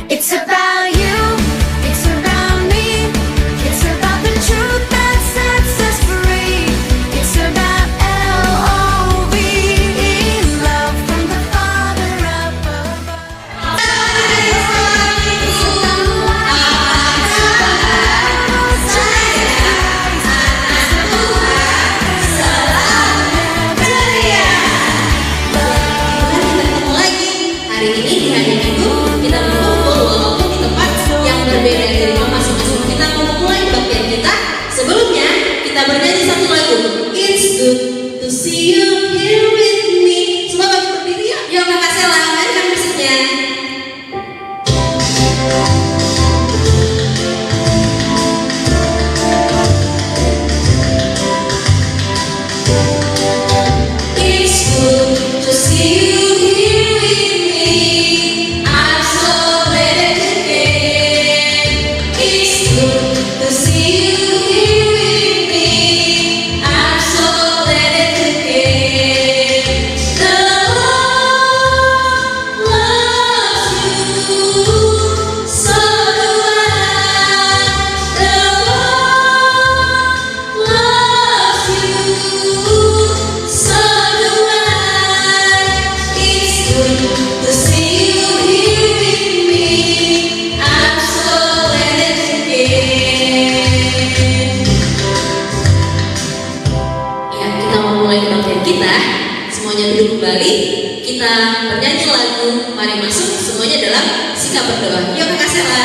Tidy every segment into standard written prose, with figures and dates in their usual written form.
It's about you, it's about me, it's about the truth that sets us free. It's about L-O-V-E, love from the Father up above. Hari ini di hari Minggu kita berkumpul walaupun di tempat yang berbeda dari rumah masing-masing. Kita mau memulai kebaktian kita. Sebelumnya kita bernyanyi satu lagu. It's good to see you here with me. Semua bangkit berdiri ya. Yuk kakak Sela, mainkan musiknya. It's good to see you here with me. I'm so glad again. It's good to see you here with me. I'm so glad again. The Lord loves you, so do I. The Lord loves you, so do I. It's good to see you here with me. I'm so glad again. Ya, kita mau mulai kebaktian kita. Semuanya duduk kembali. Kita bernyanyi lagu Mari Masuk. Semuanya dalam sikap berdoa. Yuk kakak Sela.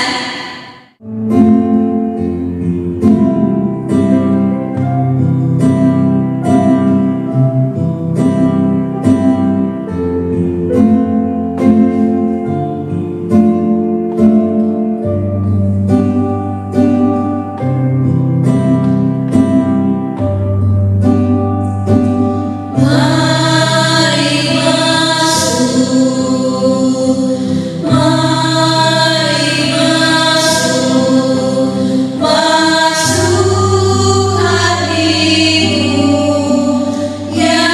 Mari masuk, mari masuk, masuk hatiku, ya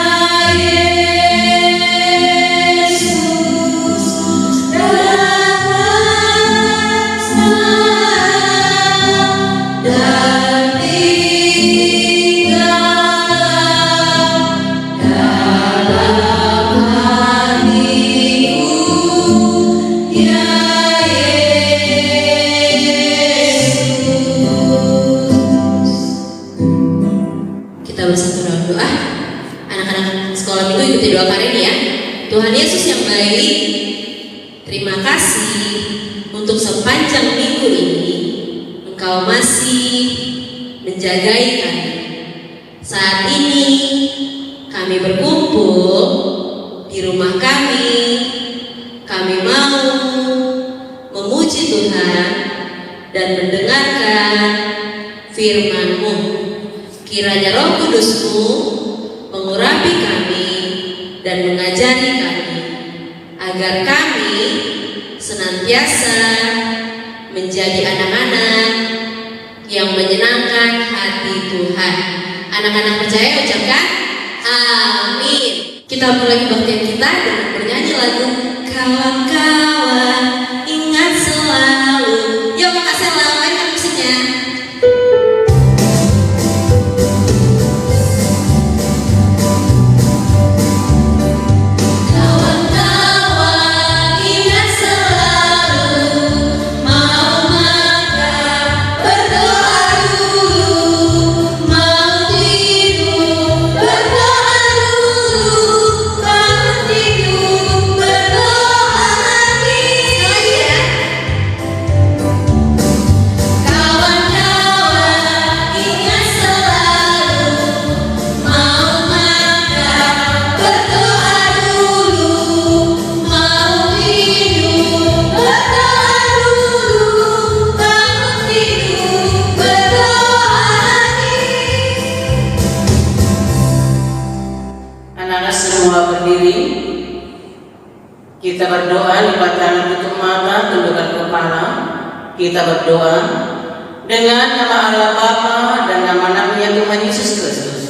Yesus, datang sekarang dan tinggallah dalam hatiku, ya Yesus. Kita bersatu dalam doa. Anak-anak sekolah minggu ikuti doa kali ini ya. Tuhan Yesus yang baik, terima kasih untuk sepanjang minggu ini Engkau masih menjagai kami. Saat ini kami berkumpul di rumah kami. Kami mau memuji Tuhan dan mendengarkan firman-Mu. Kiranya Roh Kudus-Mu mengurapi kami dan mengajari kami, agar kami senantiasa menjadi anak-anak yang menyenangkan hati Tuhan. Anak-anak percaya ucapkan amin. Kita mulai kebaktian kita dengan bernyanyi lagu Kawan-kawan ingat selalu. Yuk kakak Sela, mainkan musiknya. Kawan-kawan ingat selalu, mau makan berdoa dulu, mau tidur berdoa dulu, bangun tidur berdoa lagi. Sekali ya. Kawan-kawan ingat selalu, mau makan berdoa dulu, mau tidur berdoa dulu, bangun tidur berdoa lagi. Anak-anak semua berdiri. Kita berdoa, lipat tangan, tutup mata, tundukkan kepala. Kita berdoa dengan nama Allah Bapa dan nama anaknya Tuhan Yesus Kristus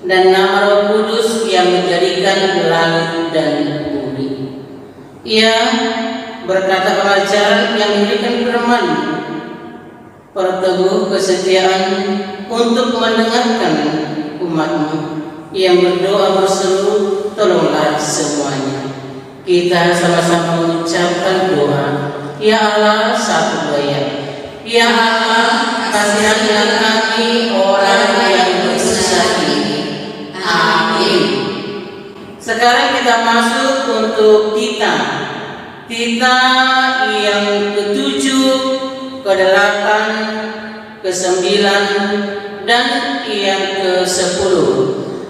dan nama Roh Kudus yang menjadikan langit dan bumi. Ya, berkata pelajaran yang memberikan firman, perteguh kesetiaan untuk mendengarkan umatmu yang berdoa berseru, tolonglah semuanya. Kita sama-sama mengucapkan doa. Ya Allah, satu doa. Ya Allah, kasihanilah kami orang yang bersusah ini. Amin. Sekarang kita masuk untuk Tita yang ketujuh, ke-8, ke-9, dan yang ke-10.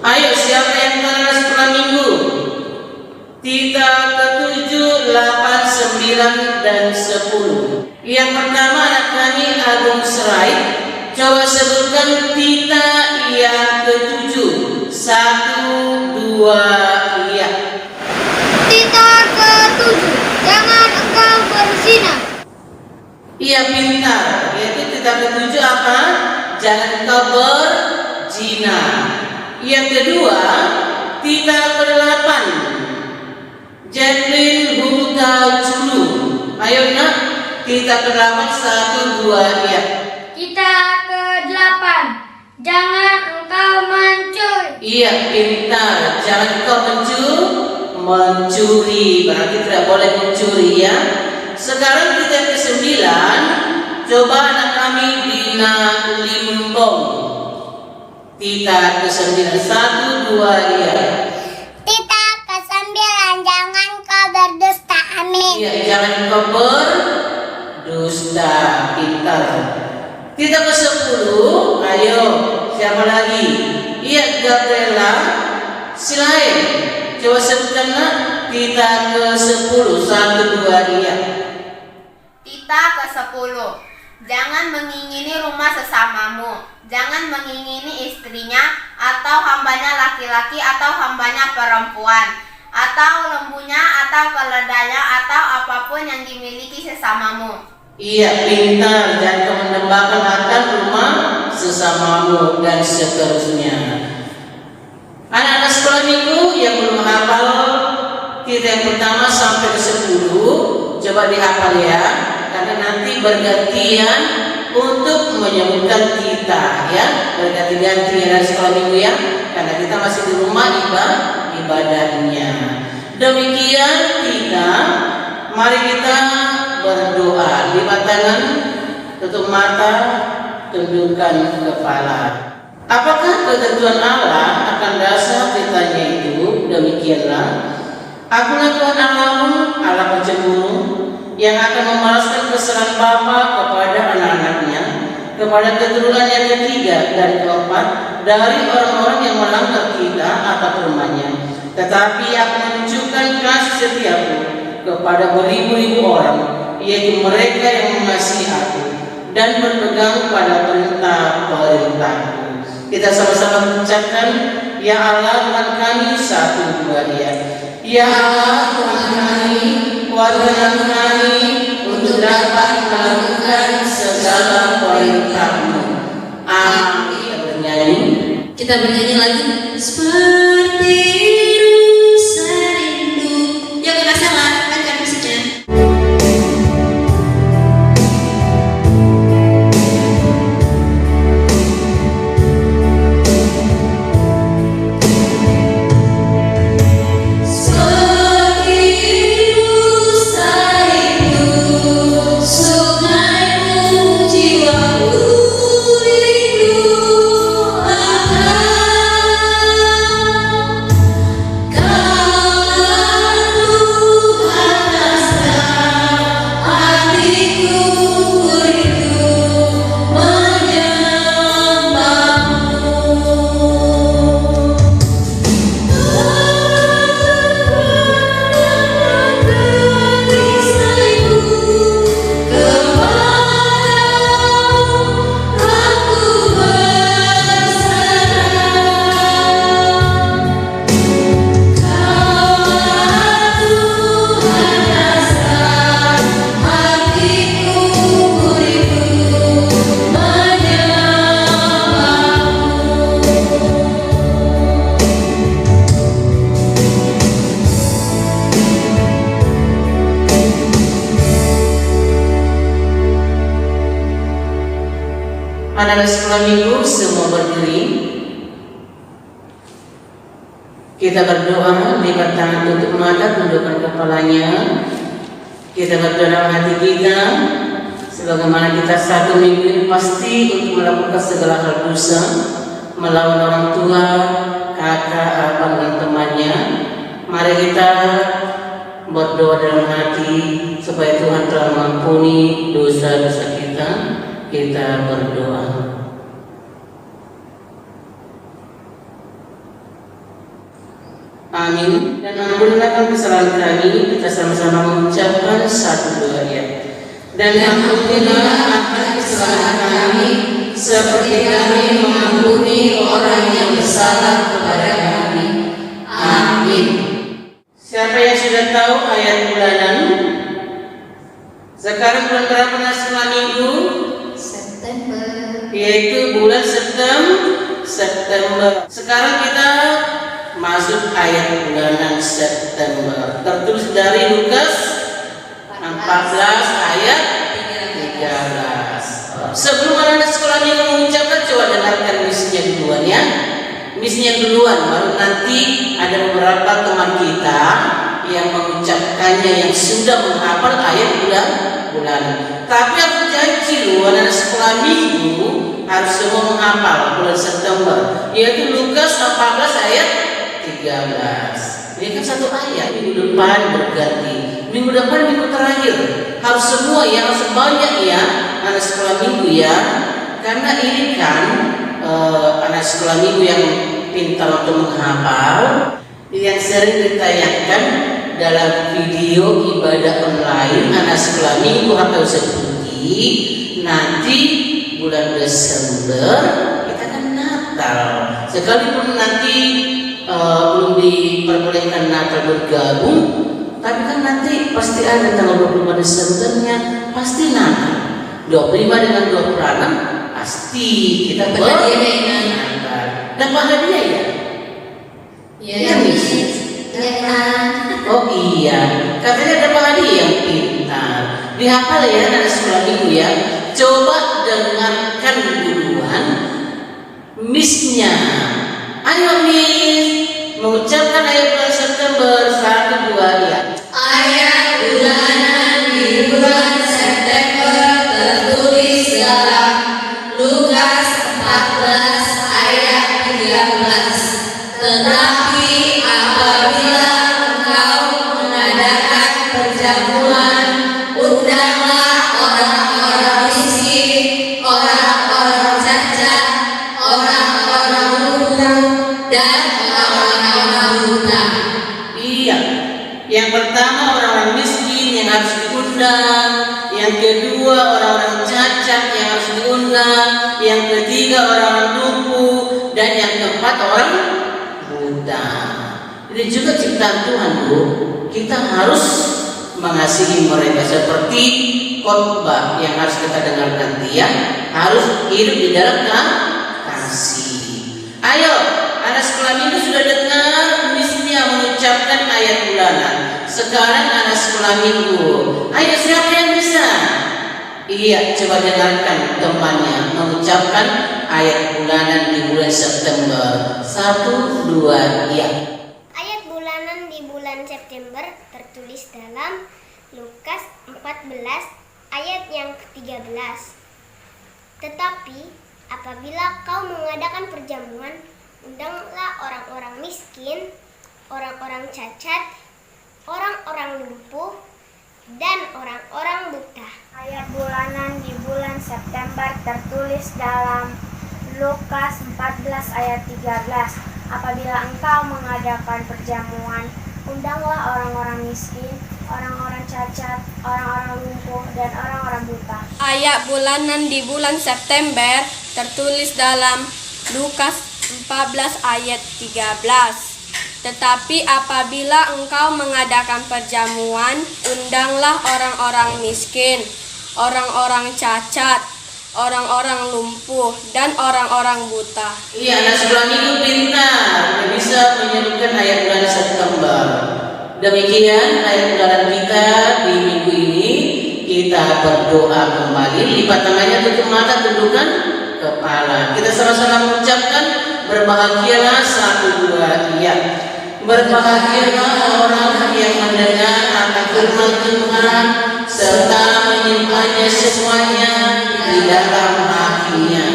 Ayo, siapa yang kenal sekolah minggu? Tita ke-7, 8, 9, dan 10. Yang pertama anak kami Agung Serai. Coba sebutkan Tita yang ke-7. 1, 2, iya. Tita ke-7, jangan engkau berzina. Iya, pintar. Yaitu Tita ke-7 apa? Jangan engkau berzina. Yang kedua, Tita ke-8, Jacqueline Huta Julu. Ayo nak, Tita ke-8, 1, 2, iya. Tita ke-8, jangan engkau mencuri. Iya, pintar. Jangan engkau mencuri. Berarti tidak boleh mencuri ya. Sekarang Tita ke-9, coba anak kami Dina Limbong. Tita ke-9, 1, 2, iya. Tita ke-9, jangan kau berdusta. Amin. Iya, jangan engkau berdusta. Pintar. Tita ke-10, ayo, siapa lagi? Iya, Gabriela Silain. Coba sebutkan nak, Tita ke-10, 1, 2, iya. Tita ke-10, jangan mengingini rumah sesamamu. Jangan mengingini istrinya, atau hambanya laki-laki, atau hambanya perempuan, atau lembunya, atau keledainya, atau apapun yang dimiliki sesamamu. Iya, pintar. Jangan kau mendambakan akan rumah sesamamu dan seterusnya. Anak-anak sekolah minggu yang belum hafal Tita yang pertama sampai ke-10, coba dihafal ya, karena nanti bergantian untuk menyebutkan Tita ya, berganti-ganti ya sekolah minggu ya, karena kita masih di rumah ibadahnya. Demikian Tita, mari kita berdoa. Lipat tangan, tutup mata, tundukkan kepala. Apakah ketentuan Allah akan dasar Titanya itu? Demikianlah. Akulah Tuhan Allahmu, Allah pencemburu, yang akan membalaskan kesalahan bapa kepada anak-anaknya, kepada keturunan yang ketiga dan keempat dari orang-orang yang melanggar kita atau firman-Nya. Tetapi aku menunjukkan kasih setiaku kepada beribu-ribu orang, yaitu mereka yang mengasihi aku dan berpegang pada perintah-perintahku. Kita sama-sama mengucapkan, Ya Allah Tuhan kami, 1, 2, iya. Ya Allah Tuhan kami, kuatkan kami untuk dapat melakukan segala perintah-Mu. Amin. Kita bernyanyi. Kita bernyanyi lagi. Seperti rusa rindu. Ya nggak salah, kan musiknya. Jiwaku rindu akan Anak-anak sekolah minggu semua berdiri. Kita berdoa, lipat tangan tutup mata, tundukkan kepalanya. Kita berdoa dalam hati kita, sebagaimana kita satu minggu ini pasti untuk melakukan segala hal dosa, melawan orang tua, kakak, abang, dan temannya. Mari kita berdoa dalam hati supaya Tuhan telah mengampuni dosa-dosa kita. Kita berdoa. Amin. Dan ampunilah kesalahan kami. Kita sama-sama mengucapkan 1-2 ayat. Dan ampunilah akan kesalahan kami, seperti kami mengampuni orang yang bersalah kepada kami. Amin. Siapa yang sudah tahu ayat bulanan? Sekarang bulan berapa sekolah minggu? September. Yaitu bulan September. Sekarang kita masuk ayat bulanan September. Tertulis dari Lukas 14 ayat 13. Sebelum anak sekolah minggu mengucapkan, coba dengarkan misinya duluan ya. Misinya duluan, baru nanti ada beberapa teman kita yang mengucapkannya yang sudah menghafal ayat bulanan. Tapi aku janji loh, anak sekolah minggu harus semua menghafal bulan September, yaitu Lukas 14 ayat 13. Ini kan satu ayat. Minggu depan berganti, minggu depan minggu terakhir harus semua ya, harus banyak ya anak sekolah minggu ya, karena ini kan anak sekolah minggu yang pintar untuk menghafal, yang sering ditayangkan dalam video ibadah online anak sekolah minggu harus seperti nanti bulan Desember kita kan Natal, sekalipun nanti belum diperbolehkan Natal bergabung, tapi kan nanti pasti ada tanggal 25 Desembernya pasti Natal. 25 dengan 26 pasti kita berhadiah. Dapat hadiah ya? Iya, Miss. Oh iya, katanya dapat hadiah yang pintar. Dihafal ya anak sekolah minggu ya. Coba dengarkan duluan Miss-nya. Ayo Miss, mengucapkan ayat bulan September 1-2 ya. Ayat bulanan di bulan September tertulis dalam Lukas 14 ayat 13. Tetapi apabila engkau mengadakan perjamuan, undanglah orang-orang miskin, orang-orang cacat, orang-orang lumpuh, dan orang-orang buta. Iya, yang pertama orang-orang miskin yang harus diundang, yang kedua orang-orang cacat yang harus diundang, yang ketiga orang-orang lumpuh, dan yang keempat orang buta. Ini juga ciptaan Tuhan, Bu. Kita harus mengasihi mereka seperti khotbah yang harus kita dengar nanti ya. Harus hidup di dalam kasih. Ayo, anak sekolah minggu sudah dengar misinya mengucapkan ayat bulanan. Sekarang anak sekolah minggu, ayo siapa yang bisa? Iya, coba dengarkan temannya mengucapkan ayat bulanan di bulan September. 1-2 ya. Ayat bulanan di bulan September tertulis dalam Lukas 14 ayat yang ke-13. Tetapi apabila kau mengadakan perjamuan, undanglah orang-orang miskin, orang-orang cacat, orang-orang lumpuh, dan orang-orang buta. Ayat bulanan di bulan September tertulis dalam Lukas 14 ayat 13. Apabila engkau mengadakan perjamuan, undanglah orang-orang miskin, orang-orang cacat, orang-orang lumpuh, dan orang-orang buta. Ayat bulanan di bulan September tertulis dalam Lukas 14 ayat 13. Tetapi apabila engkau mengadakan perjamuan, undanglah orang-orang miskin, orang-orang cacat, orang-orang lumpuh, dan orang-orang buta. Iya, anak sekolah minggu pintar, bisa menyebutkan ayat bulan September. Demikian ayat bulanan kita di minggu ini. Kita berdoa kembali, lipat tangannya, tutup mata, tundukkan kepala. Kita sama-sama mengucapkan berbahagialah 1, 2, iya. Berbahagialah orang yang mendengar akan firman Tuhan serta menyimpannya semuanya di dalam hatinya.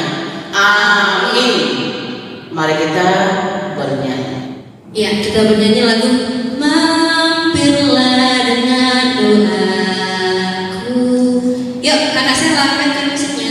Amin. Mari kita bernyanyi. Ya, kita bernyanyi lagu Mampirlah dengan doaku. Yuk, kakak Sela, mainkan musiknya.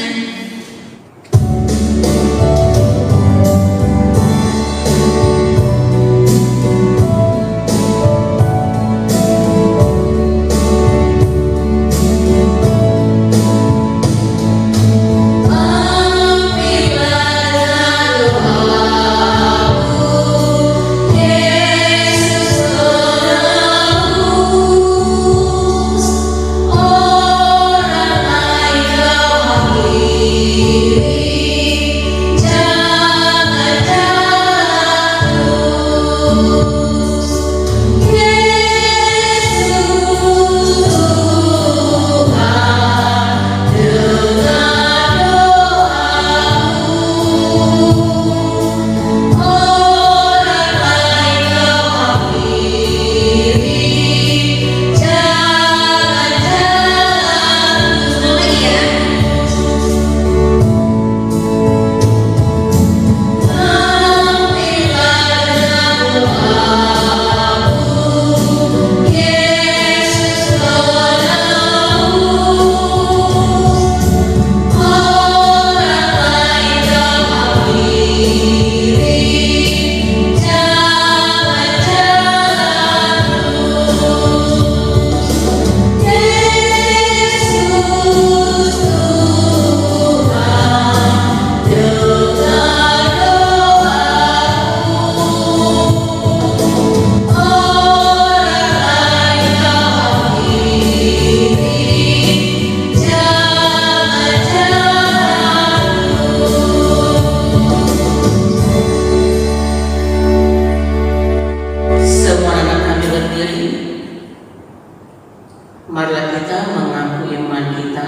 Marilah kita mengaku iman kita,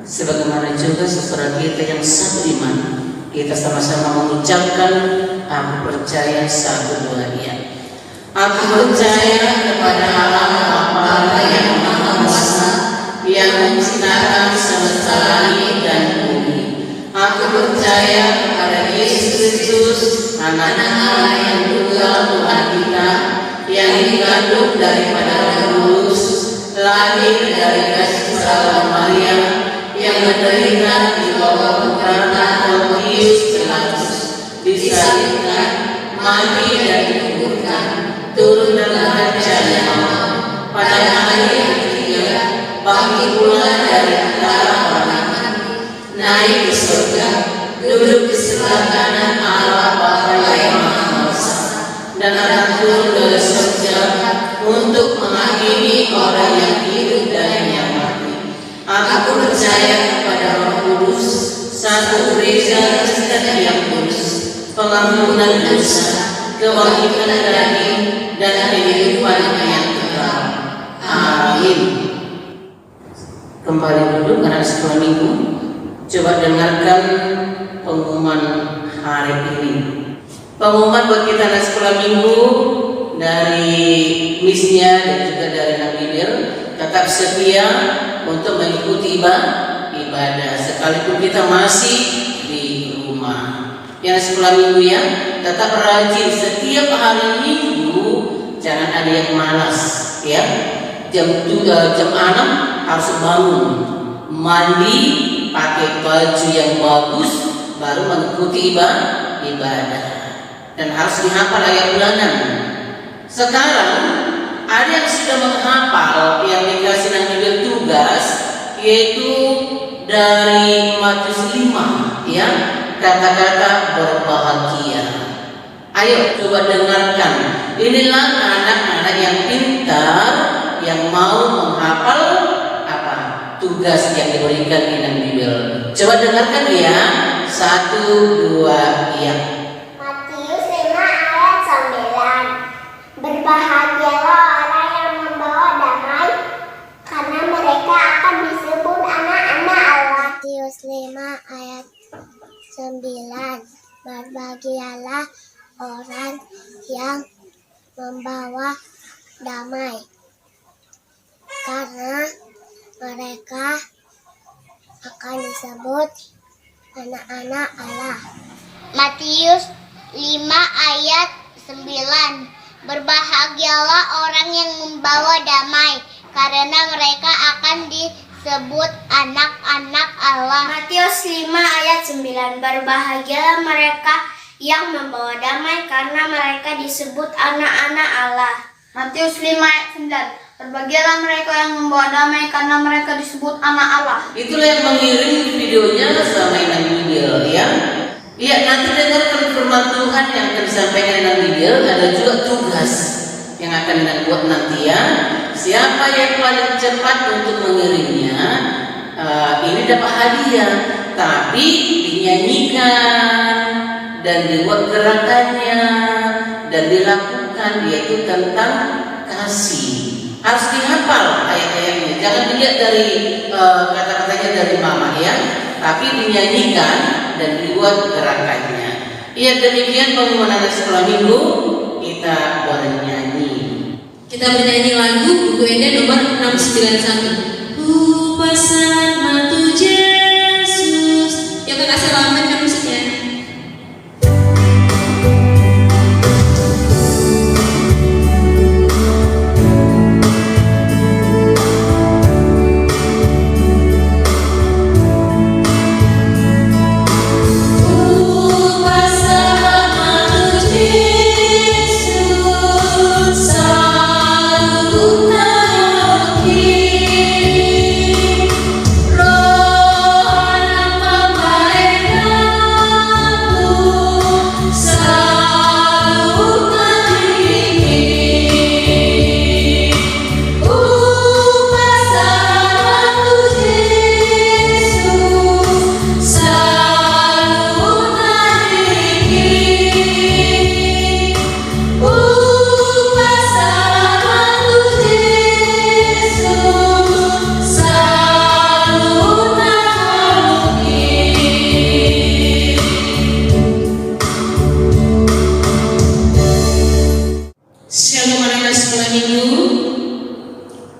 sebagaimana juga saudara kita yang satu iman. Kita sama-sama mengucapkan, aku percaya 1, 2, iya. Aku percaya kepada Allah Bapa yang Maha Kuasa, yang menciptakan semesta langit dan bumi. Aku percaya kepada Yesus Kristus, Anak Allah yang tunggal Tuhan kita, yang dikandung daripada Roh Kudus, lahir dari kasih Saleh Maria, yang menderita di bawah pemerintahan Pontius Pilatus, disalibkan, mati dan dikuburkan, turun dalam kerajaan Allah. Pada hari ketiga, bangkit pula dari antara orang mati, naik ke surga, duduk di sebelah kanan Allah Bapa yang Maha Kuasa, dan akan turun dari surga untuk menghakimi orang yang hidup dan yang mati. Aku percaya kepada Roh Kudus, satu gereja Kristen yang kudus, pengampunan dosa, kebangkitan daging, dan kehidupan yang kekal. Amin. Kembali duduk anak sekolah minggu. Coba dengarkan pengumuman hari ini. Pengumuman buat kita anak sekolah minggu dari misnya dan juga dari Nabilir, tetap setia untuk mengikuti ibadah sekalipun kita masih di rumah. Yang sekolah minggu ya, tetap rajin setiap hari minggu, jangan ada yang malas ya. Jam 6 harus bangun, mandi, pakai baju yang bagus, baru mengikuti ibadah. Dan harus dihafal ayat bulanan. Sekarang ada yang sudah menghafal, yang dikasih ngambil tugas, yaitu dari Matius 5 ya, kata-kata berbahagia. Ayo coba dengarkan. Inilah anak-anak yang pintar, yang mau menghafal apa tugas yang diberikan di dalam Bible. Coba dengarkan ya. 1, 2, iya. Matius 5 ayat 9. Berbahagialah orang yang membawa damai, karena mereka akan disebut anak-anak Allah. Matius 5 ayat Berbahagialah orang yang membawa damai, karena mereka akan disebut anak-anak Allah. Matius 5 ayat 9. Berbahagialah orang yang membawa damai, karena mereka akan disebut anak-anak Allah. Matius 5 ayat 9. Berbahagialah mereka yang membawa damai, karena mereka disebut anak-anak Allah. Matius 5 ayat 9. Berbahagialah mereka yang membawa damai, karena mereka disebut anak Allah. Itulah yang mengirim videonya selama Inang Video ya. Iya, nanti dengarkan firman Tuhan yang akan disampaikan Inang Video. Ada juga tugas yang akan Inang buat nanti ya. Siapa yang paling cepat untuk mengirimnya, ini dapat hadiah. Tapi dinyanyikan dan dibuat gerakannya dan dilakukan, yaitu tentang kasih. Harus dihafal ayat-ayatnya, jangan dilihat dari kata-katanya dari mama ya, tapi dinyanyikan dan dibuat gerakannya. Ya, demikian pengumuman anak sekolah minggu, kita bernyanyi. Kita bernyanyi lagu buku Enda nomor 691. Ku pasang mata Yesus. Yang kakak selamat kan musiknya.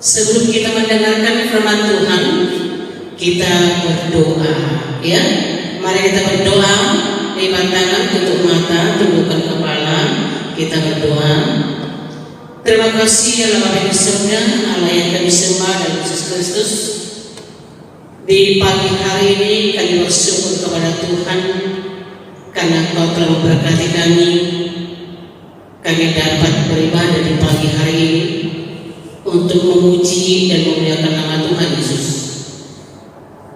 Sebelum kita mendengarkan firman Tuhan, kita berdoa ya. Mari kita berdoa, lipat tangan, tutup mata, tundukkan kepala, kita berdoa. Terima kasih ya Bapa yang di surga, Allah yang kami sembah dan Yesus Kristus. Di pagi hari ini kami bersyukur kepada Tuhan karena Engkau telah memberkati kami. Kami dapat beribadah di pagi hari ini untuk memuji dan memuliakan nama Tuhan Yesus.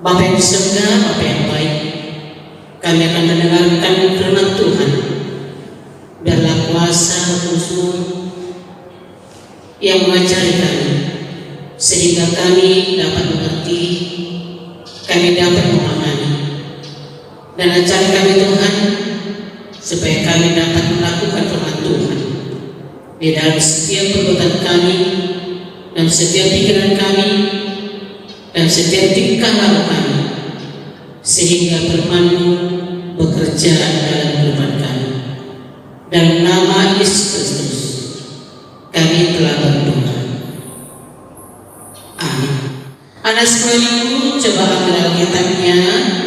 Bapa yang di surga, Bapa yang baik, kami akan mendengarkan firman Tuhan. Biarlah kuasa Roh-Mu yang mengajari kami, sehingga kami dapat mengerti, kami dapat memahami, dan ajari kami Tuhan, supaya kami dapat melakukan firman Tuhan di dalam setiap perbuatan kami, dan setiap pikiran kami, dan setiap tingkah laku kami, sehingga firman-Mu bekerja dalam kehidupan kami. Dalam nama Yesus Kristus kami telah berdoa. Amin. Anak sekolah minggu, coba ambil Alkitabnya,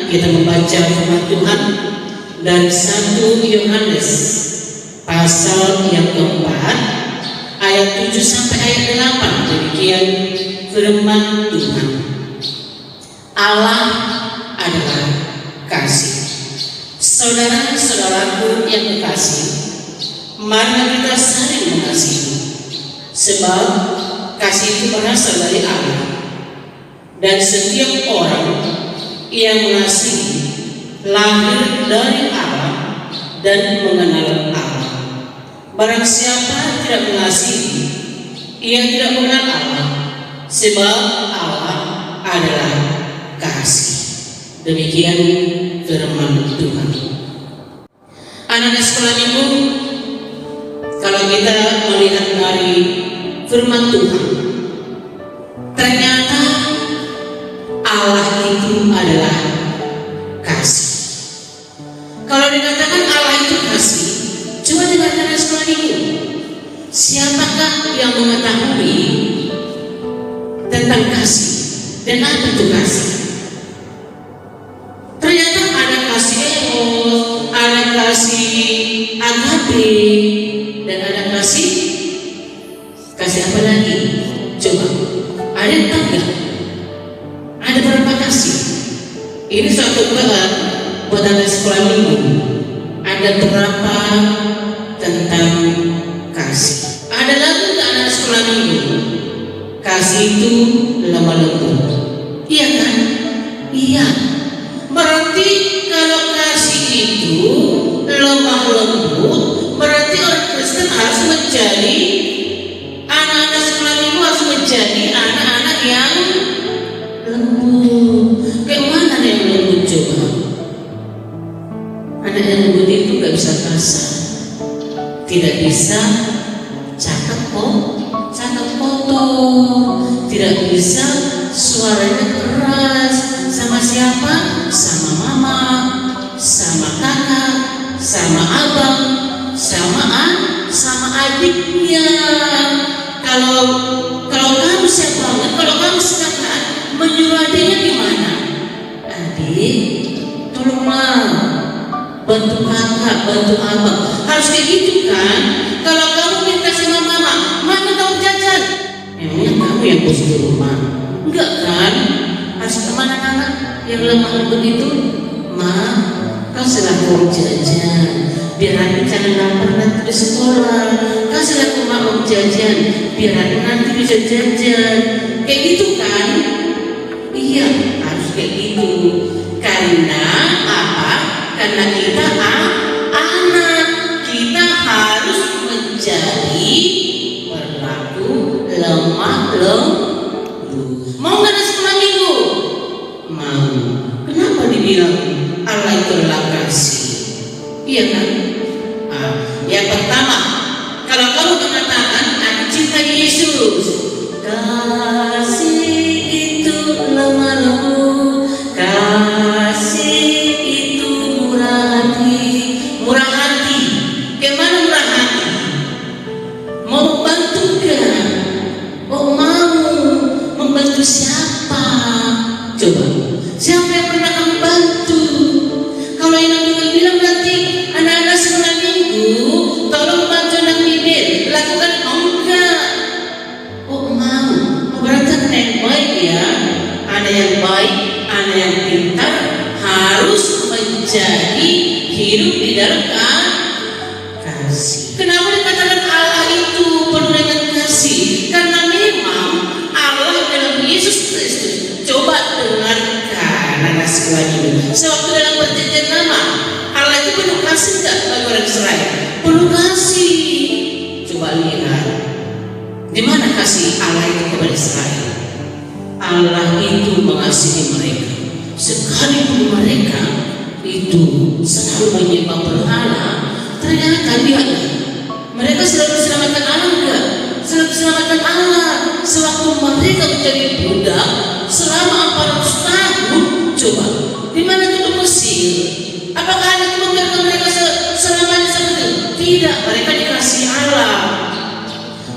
kita membaca firman Tuhan dari 1 Yohanes pasal yang keempat ayat 7 sampai ayat 8. Demikian firman Tuhan. Allah adalah kasih. Saudara-saudaraku yang kekasih, mari kita saling mengasihi, sebab kasih itu berasal dari Allah, dan setiap orang yang mengasihi lahir dari Allah dan mengenal Allah. Barang siapa tidak mengasihi, ia tidak mengenal Allah, sebab Allah adalah kasih. Demikian firman Tuhan. Anak-anak sekolah minggu, kalau kita melihat dari firman Tuhan, ternyata Allah itu adalah kasih. Kalau dikatakan Allah itu kasih, coba dengarkan sekolah minggu. Siapakah yang mengetahui tentang kasih dan apa itu kasih? Ternyata ada kasih eros, ada kasih agape, dan ada kasih apa lagi? Coba, ada yang tahu nggak? Ada berapa kasih? Ini suatu bahan buat anak sekolah minggu. Ada berapa tentang kasih? Ada lagu ke anak sekolah minggu? Kasih itu lemah lembut. Iya kan? Iya. Berarti kalau kasih itu lemah lembut, berarti orang Kristen harus menjadi anak-anak sekolah minggu, harus menjadi anak-anak yang lembut. Kayak mana yang lembut coba? Anak yang lembut itu gak bisa kasar, tidak bisa cakap kotor, tidak bisa suaranya keras. Sama siapa? Sama mama, sama kakak, sama abang, sama adiknya. Kalau kamu siap banget, kalau kamu silakan menyuruh adiknya gimana? Adik, tolonglah bantu kakak, bantu abang. Harus kayak gitu kan? Kalau kamu minta sama mama kamu jajan, emangnya kamu yang bos di rumah? Enggak kan? Harus kemana anak yang lemah lembut itu? Ma, kasihlah uang jajan, biar aku jangan lapar nanti di sekolah. Kasihlah aku uang jajan, biar aku nanti bisa jajan. Kayak gitu kan? Iya, harus kayak gitu. Karena apa? Karena kita anak, kita harus menjadi berlaku lemah lembut. Mau nggak ada sekolah minggu? Mau. Kenapa dibilang Allah itu adalah kasih? Iya kan? Yang pertama, kalau kamu mengatakan aku cinta Yesus, kasih itu lemah lembut, kasih itu murah hati. Gimana murah hati? Mau membantu gak? Oh mau. Membantu siapa? Coba, siapa yang pernah kamu bantu? Kalau yang aku bilang nanti anak-anak sekolah minggu, tolong bantu anak bibir, lakukan enggak? Oh mau. Berarti anak yang baik ya. Anak yang baik, anak yang pintar harus menjadi hidup di dalam kasih. Kenapa dikatakan Allah itu penuh dengan kasih? Karena memang Allah dalam Yesus Kristus. Coba dengarkan anak sekolah ini. Sewaktu dalam perjanjian lama, Allah itu penuh kasih enggak bagi orang Israel? Penuh kasih. Coba lihat, di mana kasih Allah itu kepada Israel? Allah itu mengasihi mereka, sekalipun mereka itu selalu menyembah berhala. Ternyata lihatlah, mereka selalu diselamatkan Allah enggak? Selalu diselamatkan Allah. Sewaktu mereka menjadi budak selama 400 tahun, coba di mana itu Mesir? Apakah Allah itu membiarkan mereka selamanya seperti itu? Tidak, mereka dikasihi Allah.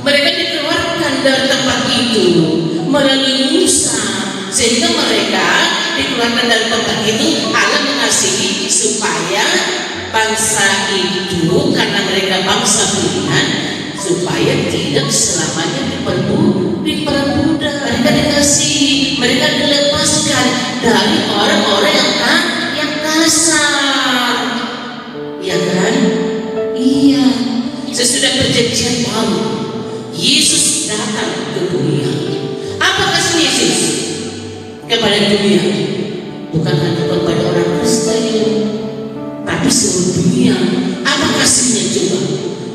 Mereka dikeluarkan dari tempat itu melalui Musa, sehingga mereka dikeluarkan dari tempat itu. Allah mengasihi supaya bangsa itu, karena mereka bangsa pilihan, supaya tidak selamanya diperbudak. Mereka dikasihi, mereka dilepaskan dari orang-orang yang kasar. Ya kan? Iya. Sesudah perjanjian baru, Yesus datang ke dunia. Apa kasih Yesus kepada dunia? Bukan hanya kepada orang Kristen, tapi seluruh dunia. Apa kasihnya coba?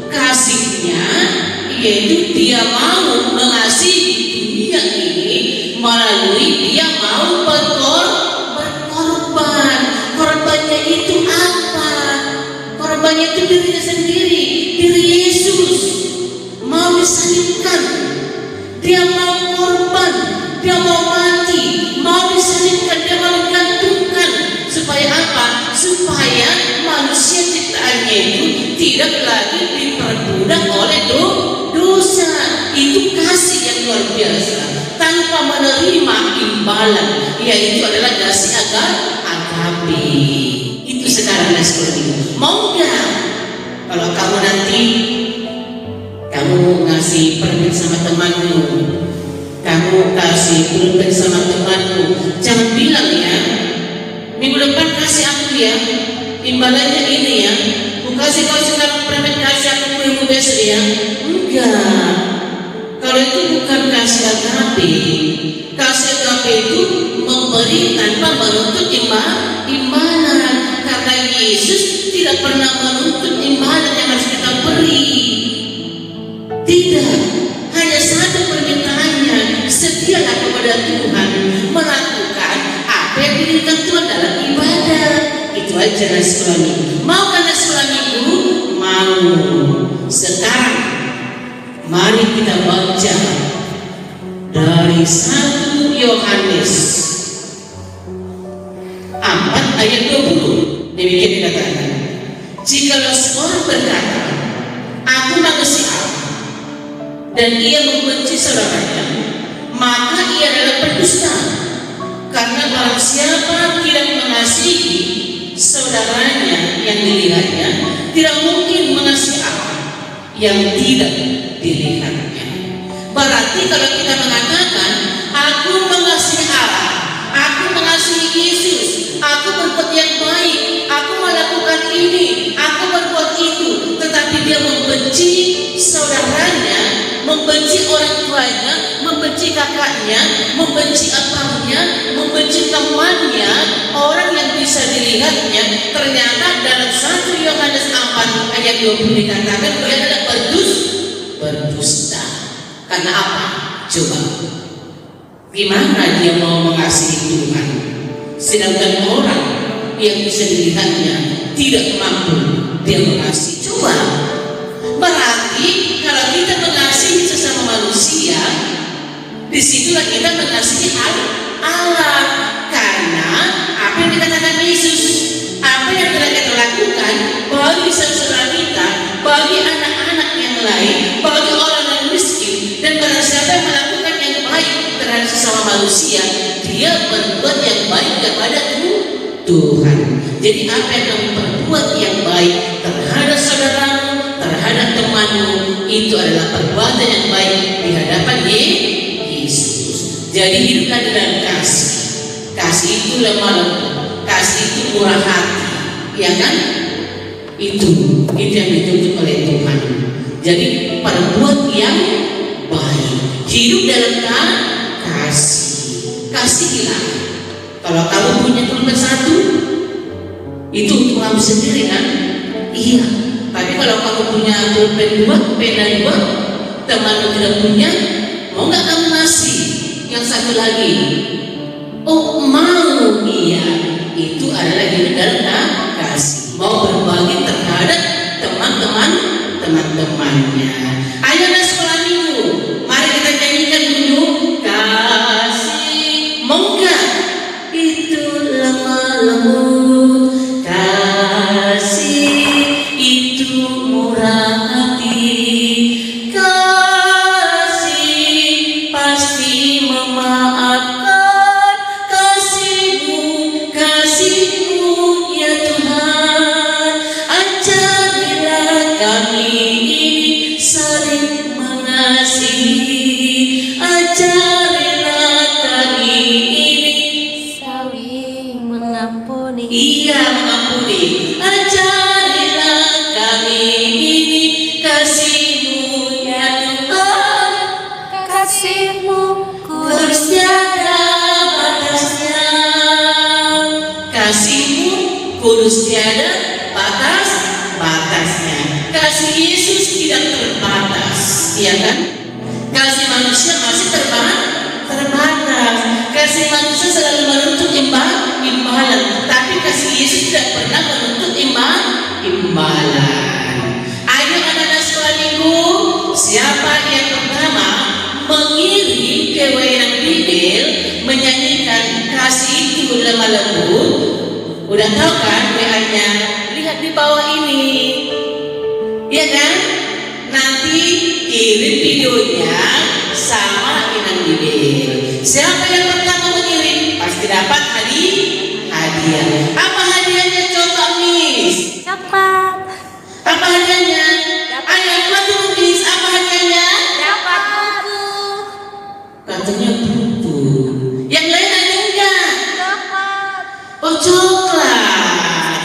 Kasihnya yaitu dia mau mengasihi dunia ini melalui dia mau berkorban. Korbannya itu apa? Korbannya itu dirinya sendiri, diri Yesus mau disalibkan. Dia mau korban, dia mau mati, mau disalibkan, dia mau digantungkan. Supaya apa? Supaya manusia tidak lagi diperbudak oleh dosa. Itu kasih yang luar biasa tanpa menerima imbalan, yaitu adalah kasih agape. Itu sekarang sekolah ini. Mau nggak kalau kamu nanti kamu ngasih permen sama temanmu, kamu kasih pulpen sama temanmu, jangan bilang ya, minggu depan kasih aku ya, imbalannya ini ya, aku kasih kau sekarang permen, kasih aku minggu besok ya. Enggak, kalau itu bukan kasih agape. Kasih agape itu memberi tanpa menuntut imbalan, karena Yesus tidak pernah menuntut imbalan yang harus kita beri. Tidak, hanya satu permintaannya, setialah kepada Tuhan, melakukan apa yang diinginkan Tuhan dalam ibadah. Itu aja nasi sekolah minggu. Mau kan nasi sekolah minggu? Mau. Sekarang mari kita baca dari 1 Yohanes 4 ayat 20. Demikian dikatakan, jikalau seorang berkata, aku mengasihi Allah, dan ia membenci saudaranya, maka ia adalah pendusta. Karena barang siapa tidak mengasihi saudaranya yang dilihatnya, tidak mungkin mengasihi Allah yang tidak dilihatnya. Berarti kalau kita mengatakan, aku mengasihi Allah, aku mengasihi Yesus, aku berbuat yang baik, aku melakukan ini, aku berbuat itu, tetapi dia membenci saudaranya, membenci orang tuanya, membenci kakaknya, membenci abangnya, membenci temannya, orang yang bisa dilihatnya, ternyata dalam 1 Yohanes 4 ayat 20 dikatakan dia adalah berdusta. Karena apa? Coba, gimana dia mau mengasihi Tuhan sedangkan orang yang bisa dilihatnya tidak mampu dia mengasihi? Coba, berarti kalau kita mengasihi sesama manusia, disitulah kita mengasihi Allah. Karena apa yang dikatakan Yesus, apa yang telah kita lakukan bagi saudara kita, bagi anak-anak yang lain, bagi orang yang miskin, dan barang siapa yang melakukan yang baik terhadap sesama manusia, dia berbuat yang baik kepada Tuhan. Jadi apa yang kamu perbuat yang baik terhadap saudaramu, terhadap temanmu, itu adalah perbuatan yang baik di hadapan Yesus. Jadi hiduplah dalam kasih. Kasih itu lemah lembut, kasih itu murah hati, ya kan? Itu yang dituntut oleh Tuhan. Jadi perbuat yang baik, hidup dalam kasih. Kasihilah. Kalau kamu punya pulpen 1, itu untuk kamu sendiri kan? Iya. Tapi kalau kamu punya pulpen 2, pena 2, temanmu tidak punya, mau nggak kamu ngasih yang satu lagi? Oh mau, iya. Itu adalah hidup dalam kasih. Mau berbagi terhadap teman-temannya. Ayo sekolah minggu, mari kita nyanyikan dulu kasih. Mau nggak? Itu lemah lembut, kasih itu murah hati, kasih pasti memaafkan, kasihmu ya Tuhan. Ajarilah kami ini saling mengasihi, ajarilah kami ini Saling mengampuni. iya mengampuni. Ajarilah kami ini kasihmu ya Tuhan. Kasihmu Kudus tiada batasnya. Kasihmu kudus tiada batasnya. Kasih Yesus tidak terbatas, iya kan? Kasih manusia masih terbatas. Kasih manusia selalu menuntut imbalan, tapi kasih Yesus tidak pernah menuntut imbalan. Ayo anak-anak sekolah minggu, siapa yang pertama mengirim ke wayang Bibel menyanyikan kasih itu lemah lembut? Udah tahu kan WA-nya? Lihat di bawah ini. Iya kan? Nanti kirim videonya sama Inang Bibir. Siapa yang pertama mengirim pasti dapat hadiah. Apa hadiahnya coba Miss? Cepat. Apa hadiahnya? Ayo bantu Miss, apa hadiahnya? Dapat buku. Katanya buku. Yang lain ada enggak? Dapat. Oh, coklat.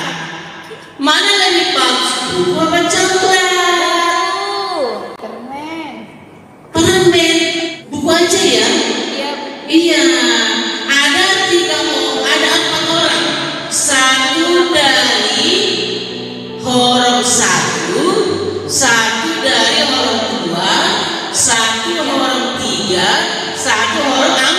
Mana lebih bagus, buku apa coklat? Permen. Buku aja ya? Iya. Ada 4 orang. 1 dari horong 1, 1 dari horong 2, 1 horong 3, 1 horong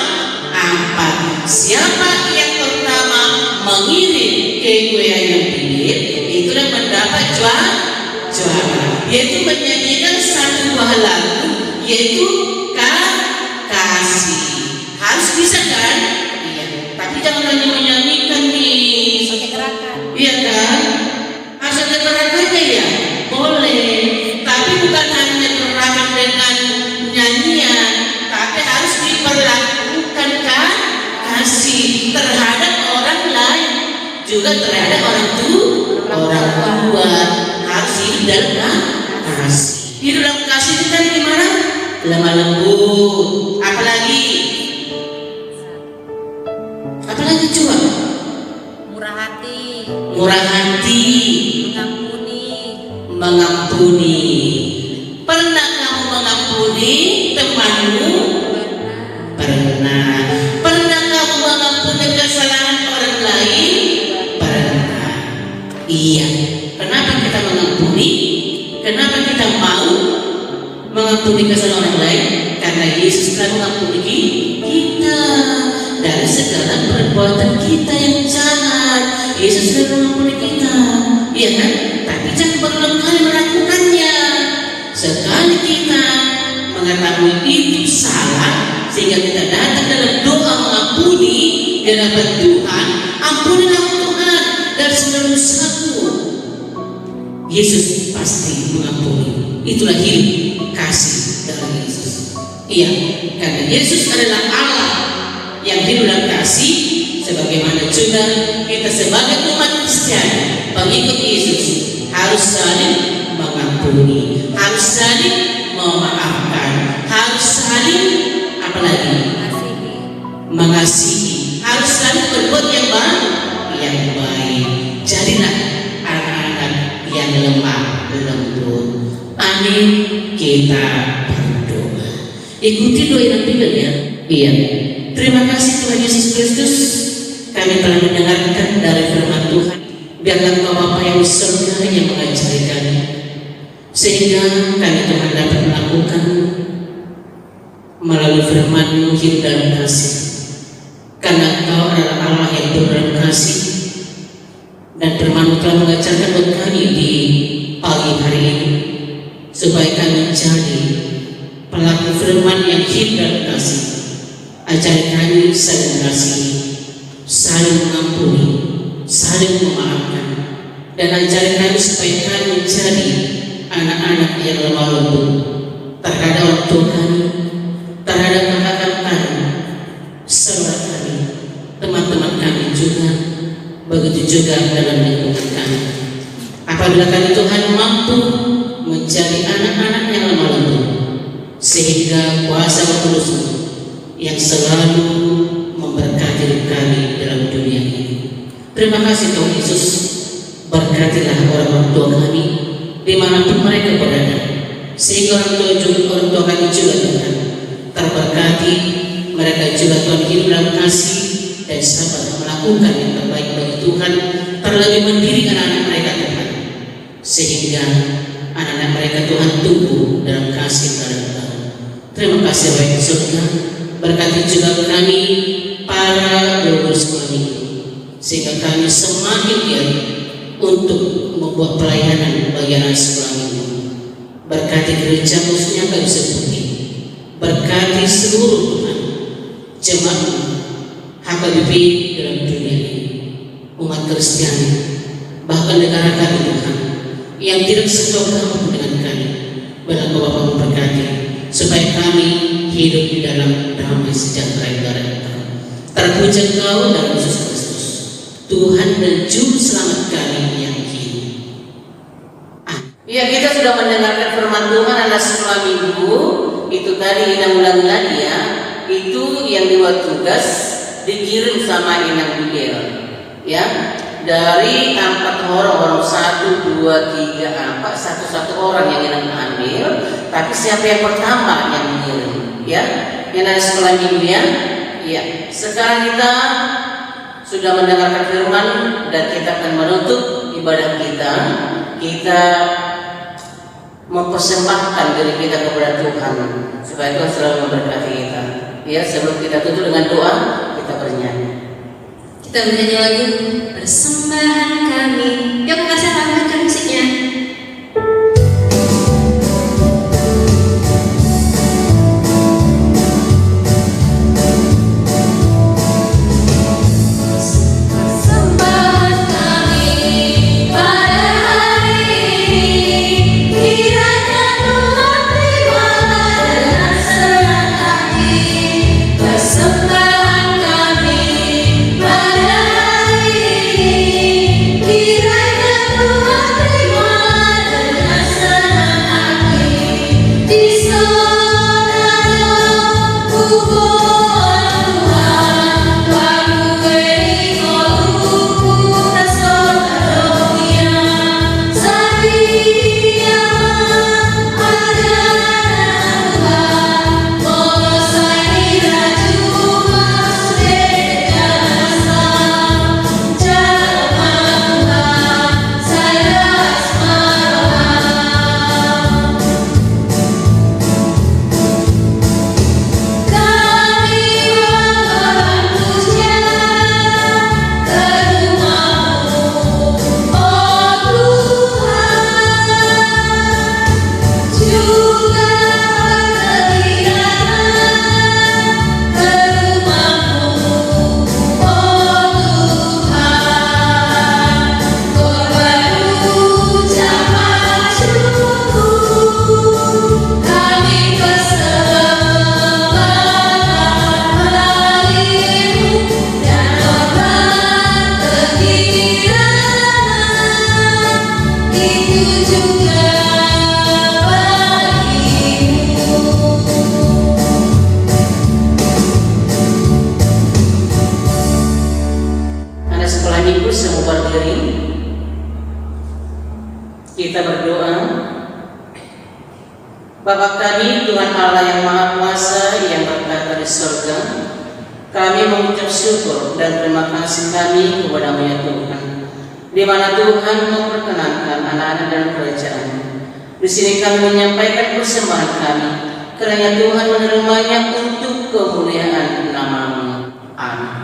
4. Siapa yang pertama mengirim ke kue ayam bibir, itulah mendapat juara, yaitu menyanyikan 1 buah lagu, yaitu kasih. Harus bisa kan? Iya. Tapi jangan hanya menyanyikan nih. Pakai gerakan. Iya kan? Harus ada gerakannya ya? Boleh. Tapi bukan hanya gerakan dengan nyanyian, tapi harus diperlakukan kan? Kasih terhadap orang lain, juga terhadap orang tua. Harus hidup dalam kasih. Hidup dalam kasih itu kan gimana? Lemah lembut. Apalagi coba? Murah hati, mengampuni. Pernah kamu mengampuni temanmu? Pernah. Pernah kamu mengampuni kesalahan orang lain? Pernah. Iya. Kenapa kita mengampuni? Kenapa kita mau mengampuni kesalahan orang lain? Karena Yesus telah mengampuni kita dari segala perbuatan kita yang jahat. Yesus telah mengampuni kita, iya kan? Tapi jangan berulang kali melakukannya. Sekali kita mengetahui itu salah, sehingga kita datang dalam doa mengampuni di hadapan Tuhan. Ampunilah Tuhan dari segala dosaku. Yesus pasti mengampuni. Itulah hidup kasih dari Yesus. Iya, karena Yesus adalah Allah yang hidup dalam kasih, sebagaimana juga kita sebagai umat Kristen, pengikut Yesus, harus saling mengampuni, harus saling memaafkan, harus saling mengasihi, harus saling berbuat yang baik. Jadilah anak-anak yang lemah lembut. Amin. Kita berdoa. Ikuti doa yang ya. Iya. Terima kasih Tuhan Yesus Kristus. Kami telah mendengarkan dari firman Tuhan. Biarlah Engkau Bapa yang di surga yang mengajari kami, sehingga kami Tuhan dapat melakukan melalui firman-Mu hidup dalam kasih. Karena Engkau adalah Allah yang berdalam kasih, dan firman-Mu telah mengajarkan buat kami di pagi hari ini, supaya kami menjadi pelaku firman yang hidup dalam kasih. Ajari kami saling mengasihi, saling mengampuni, saling memaafkan, dan ajari kami supaya kami menjadi anak-anak yang lemah lembut terhadap orang tua kami, terhadap kakak kami, saudara kami, teman-teman kami juga, begitu juga dalam lingkungan kami. Apabila kami Tuhan mampu menjadi anak-anak yang lemah lembut, sehingga kuasa Roh Kudus yang selalu memberkati hidup kami dalam dunia ini. Terima kasih Tuhan Yesus. Berkatilah orang tua kami dimanapun mereka berada, sehingga orang tua kami juga Tuhan terberkati. Mereka juga Tuhan hidup dalam kasih dan sabar melakukan yang terbaik bagi Tuhan, terlebih mendidik anak-anak mereka Tuhan, sehingga anak-anak mereka Tuhan tumbuh dalam kasih dalam Tuhan. Terima kasih Bapak surga. Berkati juga kami para guru sekolah minggu, sehingga kami semakin giat untuk membuat pelayanan bagi anak sekolah minggu. Berkati gereja khususnya Kayu Putih, berkati seluruh Tuhan jemaat HKBP dalam dunia ini, umat Kristen, bahkan negara kami Tuhan yang tidak sesuai dengan kami. Berapa Bapa memberkati supaya kami hidup di dalam damai sejahtera yang dari Engkau. Terpuji Engkau dalam Yesus Kristus, Tuhan dan Juru Selamat kami yang hidup. Ya, kita sudah mendengarkan firman Tuhan adalah sekolah minggu. Itu tadi Inang ulang lagi ya. Itu yang dibuat tugas dikirim sama Inang Bidel. Ya, dari 4 orang 1, 2, 3, 4, satu orang yang Inang ambil. Tapi siapa yang pertama yang mengirim? Ya, yang ada sekolah minggu ya. Ya, sekarang kita sudah mendengarkan firman dan kita akan menutup ibadah kita. Kita mempersembahkan diri kita kepada Tuhan supaya Tuhan selalu memberkati kita. Ya, sebelum kita tutup dengan doa, kita bernyanyi. Kita bernyanyi lagu persembahan kami. Yuk kasih ramaikan musiknya. Persembahan kami pada hari ini, kiranya Tuhan terima dengan senang hati. Persembahan kami pada hari ini, kiranya Tuhan terima dengan senang hati. Di sana pukulan Tuhan, kamu beri koluku tersotadonya. Sabia ajaran Tuhan, mengosai raju masuk jasa. Jalan Tuhan, saya asmaroham. Kami menghembusnya ke rumah-Mu, oh Tuhan, juga berkegiatan ke rumah-Mu, oh Tuhan. Korban ucapan syukur kami persembahkan bagi-Mu, dan korban kegembiraan itu juga bagi-Mu. Ada sekolah minggu semua berdiri. Kita berdoa. Bapa kami, Tuhan Allah yang Maha Kuasa yang berkata di surga, kami mengucap syukur dan terima kasih kami kepada-Mu ya Tuhan, di mana Tuhan memperkenankan anak-anak dalam kerajaan. Di sini kami menyampaikan persembahan kami, kiranya Tuhan menerimanya untuk kemuliaan nama-Mu. Amin.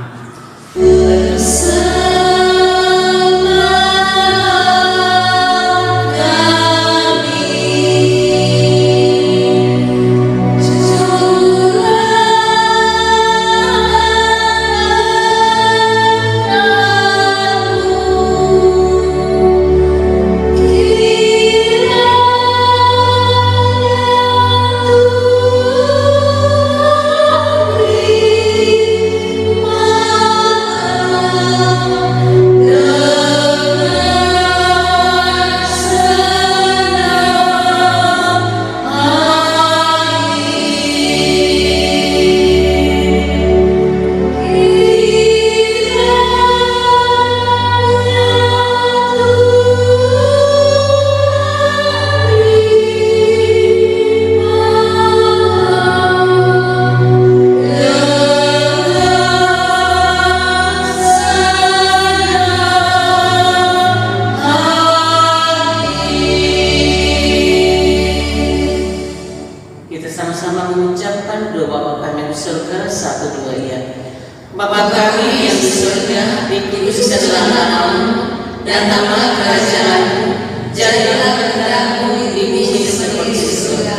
Bapa kami yang di surga, dikuduskanlah namamu, datanglah kerajaan-Mu, jadilah kehendak-Mu di bumi seperti di surga.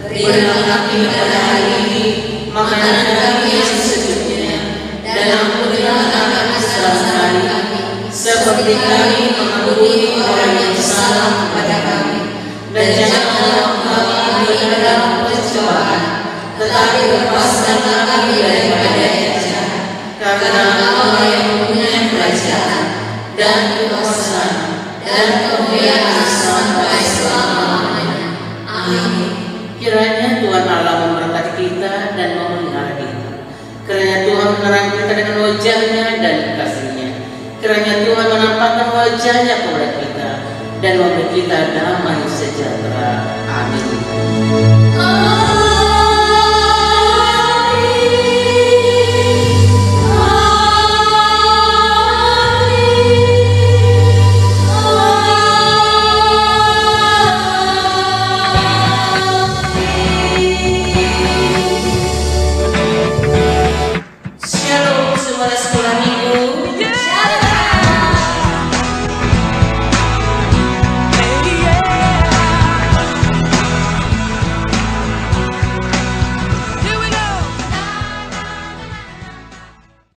Berikanlah kami pada hari ini makanan kami yang secukupnya, dan ampunilah kami kesalahan kami, seperti kami mengampuni orang yang salah kepada kami. Dan janganlah kami dalam pencobaan, tetapi lepaskanlah kami daripada yang jahat. Karena Engkau yang mempunyai kerajaan dan kekuasaan dan kemuliaan sampai selama-lamanya. Amin. Kiranya Tuhan Allah memberkati kita dan memelihara kita. Kiranya Tuhan menerangi kita dengan wajah-Nya dan kasih-Nya. Kiranya Tuhan menampakkan wajah-Nya kepada kita dan memberi kita damai